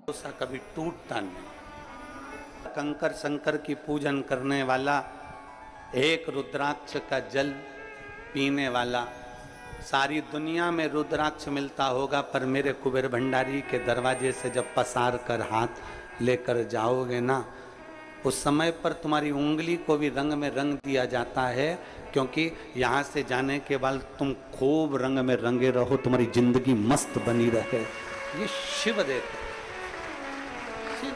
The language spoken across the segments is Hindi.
भरोसा कभी टूटता नहीं। कंकर शंकर की पूजन करने वाला, एक रुद्राक्ष का जल पीने वाला, सारी दुनिया में रुद्राक्ष मिलता होगा, पर मेरे कुबेर भंडारी के दरवाजे से जब पसार कर हाथ लेकर जाओगे ना, उस समय पर तुम्हारी उंगली को भी रंग में रंग दिया जाता है, क्योंकि यहाँ से जाने के बाद तुम खूब रंग में रंगे रहो, तुम्हारी जिंदगी मस्त बनी रहे। ये शिव देते, शिव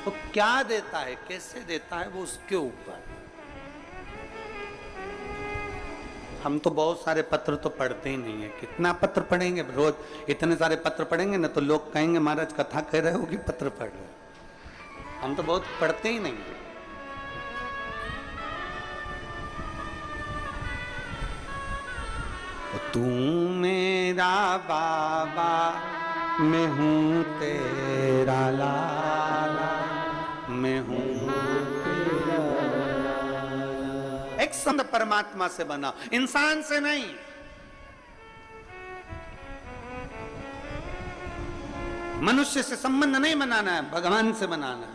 तो क्या देता है, कैसे देता है, वो उसके ऊपर। हम तो बहुत सारे पत्र तो पढ़ते ही नहीं है। कितना पत्र पढ़ेंगे रोज? इतने सारे पत्र पढ़ेंगे ना तो लोग कहेंगे महाराज कथा कह रहे हो कि पत्र पढ़ रहे हो। हम तो बहुत पढ़ते ही नहीं है। तू मेरा बाबा, मैं हूँ तेरा लाला, मैं हूँ एक संत परमात्मा से बना, इंसान से नहीं। मनुष्य से संबंध नहीं बनाना है, भगवान से बनाना है।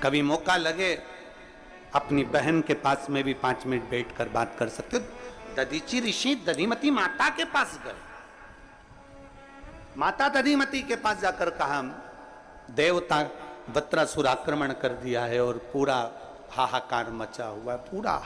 कभी मौका लगे अपनी बहन के पास में भी 5 मिनट बैठकर बात कर सकते हो। दधीची ऋषि दधिमती माता के पास गए, माता दधिमती के पास जाकर कहा देवता वत्रासुर आक्रमण कर दिया है और पूरा हाहाकार मचा हुआ है, पूरा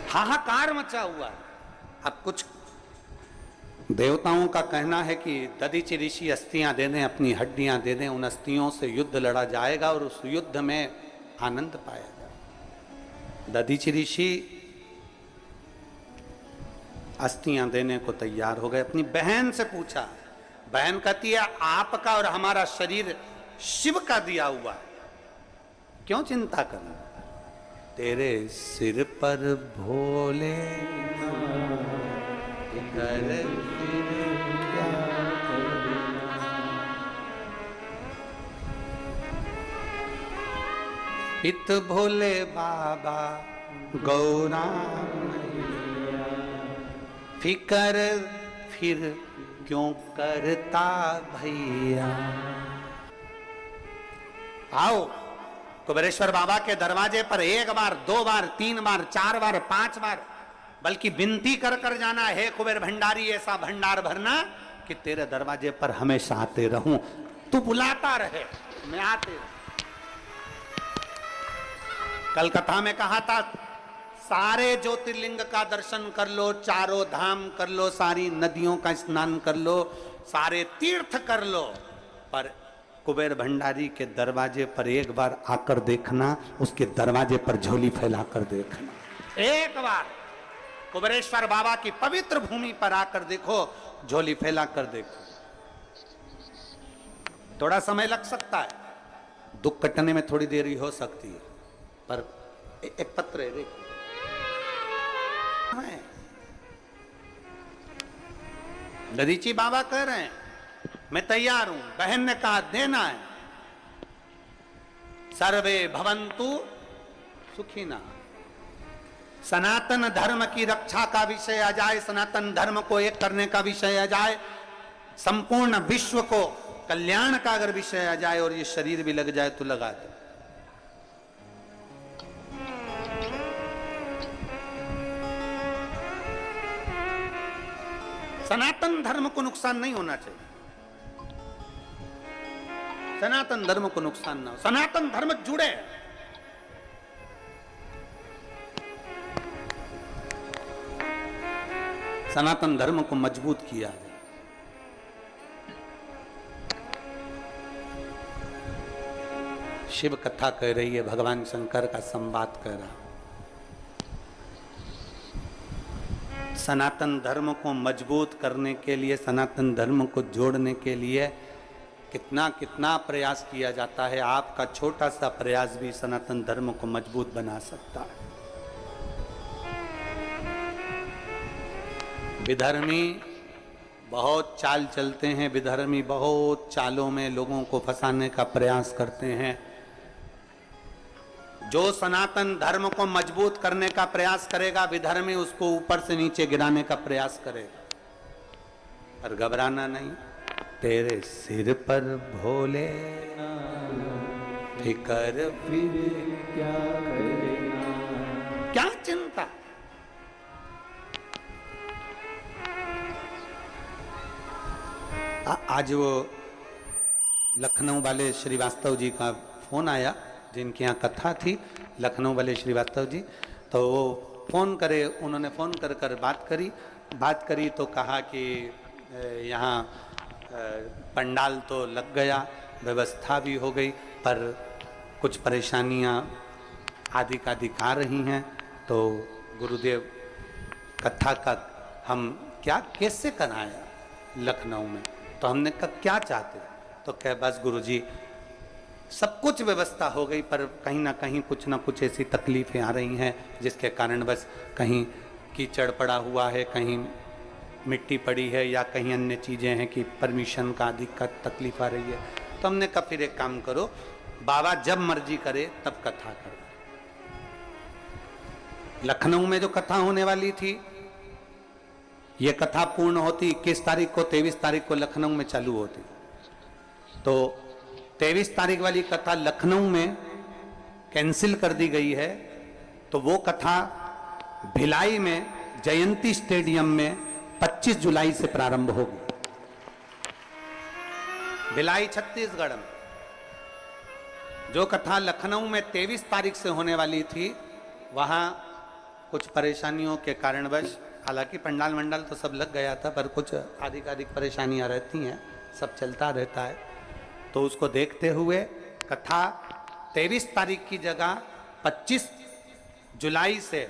हाहाकार मचा हुआ है। अब कुछ देवताओं का कहना है कि दधीचि ऋषि अस्थियां दे दें, अपनी हड्डियां दे दें, उन अस्थियों से युद्ध लड़ा जाएगा और उस युद्ध में आनंद पाया जाएगा। दधीचि ऋषि अस्थियां देने को तैयार हो गए। अपनी बहन से पूछा, बहन कहती है आपका और हमारा शरीर शिव का दिया हुआ है, क्यों चिंता करना? तेरे सिर पर भोले कर क्या इत भोले बाबा गौरा फिकर फिर क्यों करता भैया। आओ कुबेरेश्वर बाबा के दरवाजे पर 1 बार 2 बार 3 बार 4 बार 5 बार बल्कि विनती कर कर जाना है, कुबेर भंडारी ऐसा भंडार भरना कि तेरे दरवाजे पर हमेशा आते रहूं, तू बुलाता रहे, मैं आते रहूं। कल कथा में कहा था सारे ज्योतिर्लिंग का दर्शन कर लो, चारों धाम कर लो, सारी नदियों का स्नान कर लो, सारे तीर्थ कर लो, पर कुबेर भंडारी के दरवाजे पर 1 बार आकर देखना, उसके दरवाजे पर झोली फैलाकर देखना। 1 बार कुबेरेश्वर बाबा की पवित्र भूमि पर आकर देखो, झोली फैलाकर देखो। थोड़ा समय लग सकता है, दुख कटने में थोड़ी देरी हो सकती है, पर एक पत्र है देखो। दधीची बाबा कह रहे हैं मैं तैयार हूं। बहन ने कहा देना है। सर्वे भवन्तु सुखिना। सनातन धर्म की रक्षा का विषय आ जाए, सनातन धर्म को एक करने का विषय आ जाए, संपूर्ण विश्व को कल्याण का अगर विषय आ जाए और ये शरीर भी लग जाए तो लगा दो। सनातन धर्म को नुकसान नहीं होना चाहिए, सनातन धर्म को नुकसान ना हो, सनातन धर्म जुड़े। सनातन धर्म को मजबूत किया है। शिव कथा कह रही है, भगवान शंकर का संवाद कह रहा। सनातन धर्म को मजबूत करने के लिए, सनातन धर्म को जोड़ने के लिए कितना कितना प्रयास किया जाता है। आपका छोटा सा प्रयास भी सनातन धर्म को मजबूत बना सकता है। विधर्मी बहुत चाल चलते हैं, विधर्मी बहुत चालों में लोगों को फंसाने का प्रयास करते हैं। जो सनातन धर्म को मजबूत करने का प्रयास करेगा, विधर्मी उसको ऊपर से नीचे गिराने का प्रयास करेगा। पर घबराना नहीं, तेरे सिर पर भोले फिकर फिर क्या करना, क्या चिंता। आज वो लखनऊ वाले श्रीवास्तव जी का फोन आया, जिनके यहाँ कथा थी, लखनऊ वाले श्रीवास्तव जी। तो वो फोन करे, उन्होंने फोन कर कर बात करी तो कहा कि यहाँ पंडाल तो लग गया, व्यवस्था भी हो गई, पर कुछ परेशानियाँ आधिकाधिक आ रही हैं। तो गुरुदेव कथा का हम कैसे कराया लखनऊ में। तो हमने कहा क्या चाहते, तो कह बस गुरुजी सब कुछ व्यवस्था हो गई, पर कहीं ना कहीं कुछ ना कुछ ऐसी तकलीफें आ रही हैं जिसके कारण बस कहीं कीचड़ पड़ा हुआ है, कहीं मिट्टी पड़ी है, या कहीं अन्य चीज़ें हैं कि परमिशन का अधिक तकलीफ आ रही है। तो हमने कहा फिर एक काम करो, बाबा जब मर्जी करे तब कथा करो। लखनऊ में जो कथा होने वाली थी, ये कथा पूर्ण होती 21 तारीख को, 23 तारीख को लखनऊ में चालू होती। तो 23 तारीख वाली कथा लखनऊ में कैंसिल कर दी गई है। तो वो कथा भिलाई में जयंती स्टेडियम में 25 जुलाई से प्रारंभ होगी। भिलाई छत्तीसगढ़ में जो कथा लखनऊ में 23 तारीख से होने वाली थी, वहां कुछ परेशानियों के कारणवश, हालांकि पंडाल मंडल तो सब लग गया था, पर कुछ आधिकाधिक परेशानियां रहती हैं, सब चलता रहता है। तो उसको देखते हुए कथा 23 तारीख की जगह 25 जुलाई से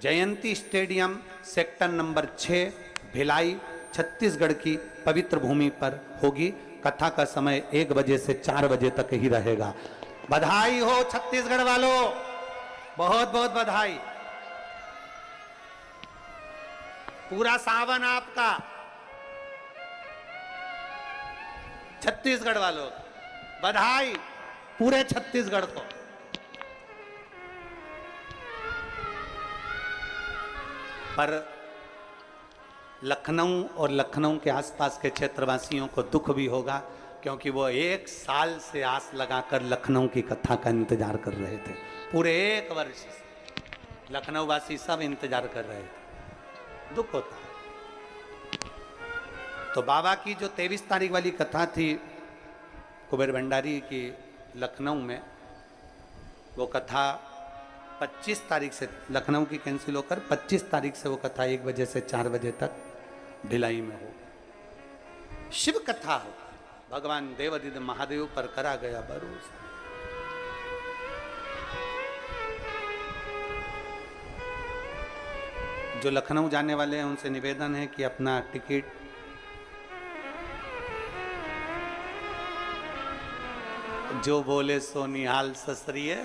Jayanti stadium sector number 6 Bhilai Chhattisgarh की पवित्र भूमि पर होगी। कथा का समय 1 बजे से 4 बजे तक ही रहेगा। बधाई हो छत्तीसगढ़ वालों, बहुत बहुत बधाई। पूरा सावन आपका, छत्तीसगढ़ वालों बधाई, पूरे छत्तीसगढ़ को। पर लखनऊ और लखनऊ के आसपास के क्षेत्रवासियों को दुख भी होगा, क्योंकि वो 1 साल से आस लगाकर लखनऊ की कथा का इंतजार कर रहे थे। पूरे 1 वर्ष से लखनऊ वासी सब इंतजार कर रहे थे, दुख होता है। तो बाबा की जो 23 तारीख वाली कथा थी कुबेर भंडारी की लखनऊ में, वो कथा 25 तारीख से लखनऊ की कैंसिल होकर 25 तारीख से वो कथा 1 बजे से 4 बजे तक भिलाई में हो। शिव कथा हो, भगवान देवादिदेव महादेव पर करा गया भरोसा। जो लखनऊ जाने वाले हैं उनसे निवेदन है कि अपना टिकट जो बोले सो निहाल ससरिए,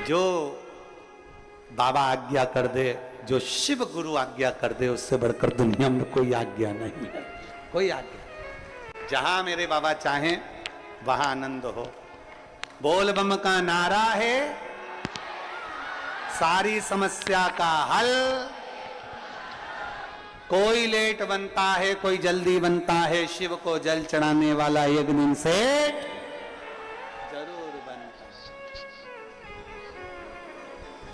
जो बाबा आज्ञा कर दे, जो शिव गुरु आज्ञा कर दे, उससे बढ़कर दुनिया में कोई आज्ञा नहीं है, कोई आज्ञा। जहां मेरे बाबा चाहें वहां आनंद हो। बोल बम का नारा है सारी समस्या का हल। कोई लेट बनता है, कोई जल्दी बनता है, शिव को जल चढ़ाने वाला एक दिन से जरूर बनता है।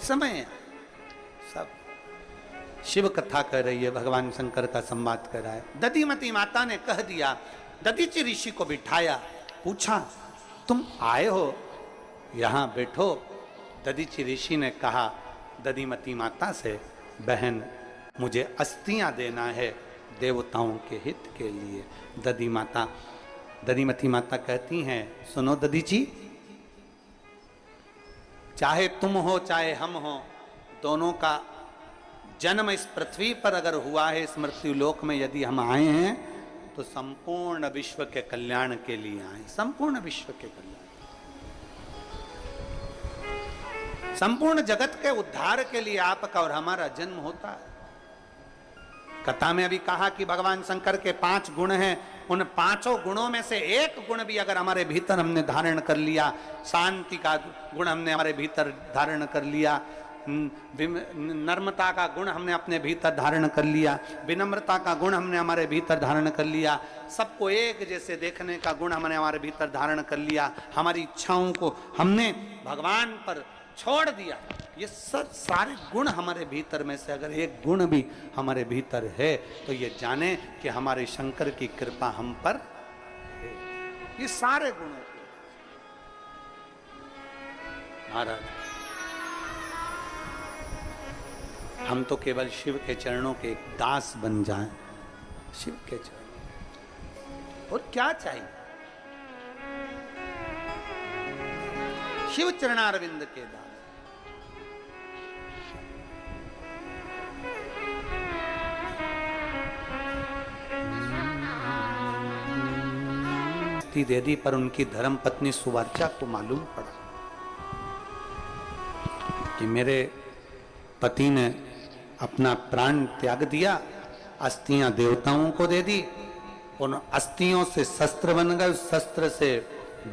समय सब शिव कथा कर रही है, भगवान शंकर का संवाद कर रहा है। दधिमती माता ने कह दिया, दधीचि ऋषि को बिठाया, पूछा तुम आए हो, यहां बैठो। दधीचि ऋषि ने कहा दधिमती माता से, बहन मुझे अस्थियां देना है देवताओं के हित के लिए। दधिमती माता कहती हैं, सुनो दधीचि, चाहे तुम हो चाहे हम हो, दोनों का जन्म इस पृथ्वी पर अगर हुआ है, इस मृत्यु लोक में यदि हम आए हैं, तो संपूर्ण विश्व के कल्याण के लिए आए, संपूर्ण विश्व के कल्याण। संपूर्ण जगत के उद्धार के लिए आपका और हमारा जन्म होता है। कथा में अभी कहा कि भगवान शंकर के 5 गुण हैं, उन 5 गुणों में से एक गुण भी अगर हमारे भीतर हमने धारण कर लिया, शांति का गुण हमने हमारे भीतर धारण कर लिया, नर्मता का गुण हमने अपने भीतर धारण कर लिया, विनम्रता का गुण हमने हमारे भीतर धारण कर लिया, सबको एक जैसे देखने का गुण हमने हमारे भीतर धारण कर लिया, हमारी इच्छाओं को हमने भगवान पर छोड़ दिया, ये सब सारे गुण हमारे भीतर में से अगर एक गुण भी हमारे भीतर है तो ये जाने कि हमारे शंकर की कृपा हम पर है। ये सारे गुणों को महाराज हम तो केवल शिव के चरणों के एक दास बन जाएं, शिव के चरणों, और क्या चाहिए? शिव चरणारविंद के दास। दे दी, पर उनकी धर्म पत्नी सुवर्चा को मालूम पड़ा कि मेरे पति ने अपना प्राण त्याग दिया, अस्थियां देवताओं को दे दी, उन अस्थियों से शस्त्र बन गए, उस शस्त्र से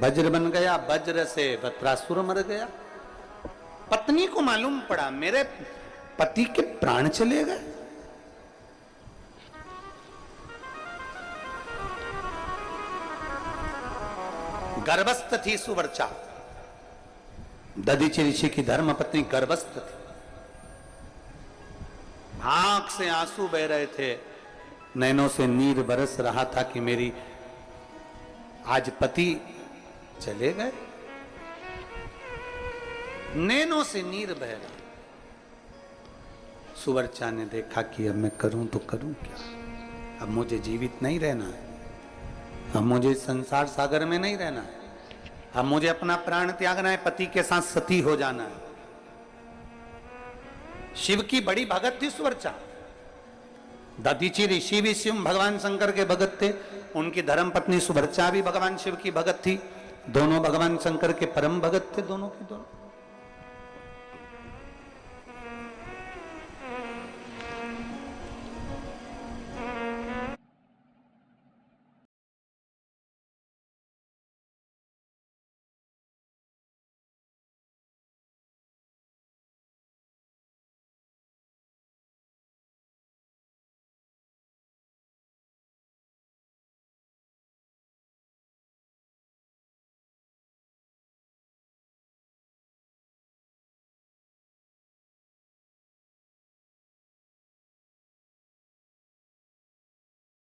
वज्र बन गया, वज्र से वत्रासुर मर गया। पत्नी को मालूम पड़ा मेरे पति के प्राण चले गए। गर्भस्थ थी सुवर्चा, दधीचि ऋषि की धर्म पत्नी गर्भस्थ थी, आंख से आंसू बह रहे थे, नैनों से नीर बरस रहा था कि मेरी आज पति चले गए, नैनों से नीर बह रहा। सुवर्चा ने देखा कि अब मैं करूं तो करूं क्या, अब मुझे जीवित नहीं रहना है, अब मुझे संसार सागर में नहीं रहना है, अब मुझे अपना प्राण त्यागना है, पति के साथ सती हो जाना है। शिव की बड़ी भगत थी सुवर्चा, दधीचि ऋषि भी शिव भगवान शंकर के भगत थे, उनकी धर्म पत्नी सुवर्चा भी भगवान शिव की भगत थी, दोनों भगवान शंकर के परम भगत थे, दोनों के दोनों।